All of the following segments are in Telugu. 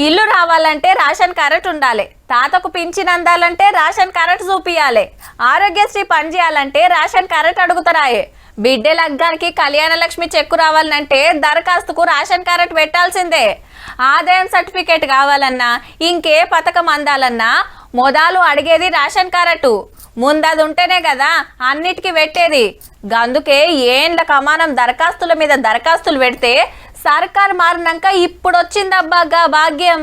ఇల్లు రావాలంటే రేషన్ కార్డు ఉండాలి, తాతకు పింఛన్ అందాలంటే రేషన్ కార్డు చూపియాలి, ఆరోగ్యశ్రీ పనిచేయాలంటే రేషన్ కార్డు అడుగుతారాయే, బిడ్డ లగ్గానికి కళ్యాణ లక్ష్మి చెక్కు రావాలంటే దరఖాస్తుకు రేషన్ కార్డు పెట్టాల్సిందే, ఆదాయం సర్టిఫికేట్ కావాలన్నా ఇంకే పథకం అందాలన్నా మొదలు అడిగేది రేషన్ కార్డు. ముందది ఉంటేనే కదా అన్నిటికీ పెట్టేది. గందుకే ఏండ్ల కమానం దరఖాస్తుల మీద దరఖాస్తులు పెడితే సర్కార్ మారినాక ఇప్పుడు వచ్చిందబ్బాగా భాగ్యం.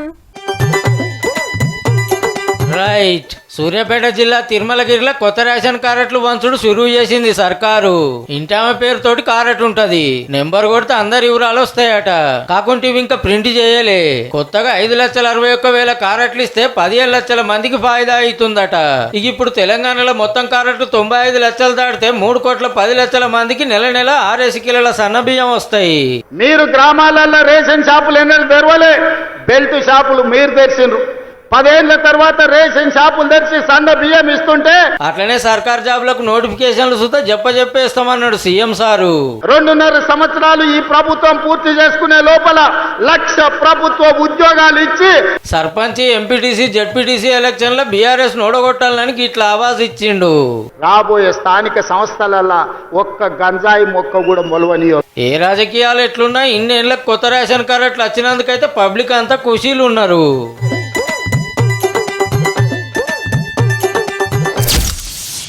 రైట్. సూర్యాపేట జిల్లా తిరుమలగిరిలో కొత్త రేషన్ కార్డులు వంచుడు సురువు చేసింది సర్కారు. ఇంటామ పేరుతోటి కార్డు ఉంటది, నెంబర్ కొడితే అందరి వివరాలు వస్తాయట. కాకుంటే ఇవి ఇంకా ప్రింట్ చేయలే. కొత్తగా 5,61,000 కార్డులు ఇస్తే 15 లక్షల మందికి ఫాయిదా అవుతుందట. ఇక ఇప్పుడు తెలంగాణలో మొత్తం కార్డులు 95 లక్షలు దాటితే 3,10,00,000 మందికి నెల నెల 6 కిలోల సన్న బియ్యం వస్తాయి. మీరు గ్రామాలలో రేషన్ షాపులు ఎన్నడూ తెరవలే, బెల్ట్ షాపులు మీరు తెరిచిండ్రు. 10 ఏళ్ల తర్వాత రేషన్ షాపులు తెరిచి సన్న బియ్యం ఇస్తుంటే అట్లనే సర్కార్ జాబులకు నోటిఫికేషన్లు సుతా చెప్పేస్తామన్నాడు సీఎం సారు. 2.5 సంవత్సరాలు ఈ ప్రభుత్వం పూర్తి చేసుకునే లోపల 1,00,000 ప్రభుత్వ ఉద్యోగాలు ఇచ్చి సర్పంచ్, ఎంపీటీసీ, జడ్పీటీసీ ఎలక్షన్లో బీఆర్ఎస్ నోడగొట్టాలని ఇట్లా ఆవాజ్ ఇచ్చిండు. రాబోయే స్థానిక సంస్థలలో ఒక్క గంజాయి మొక్క కూడా మొలవనియో. ఏ రాజకీయాలు ఎట్లున్నా ఇన్నేళ్లకు కొత్త రేషన్ కార్డులు వచ్చినందుకైతే పబ్లిక్ అంతా ఖుషీలు ఉన్నారు.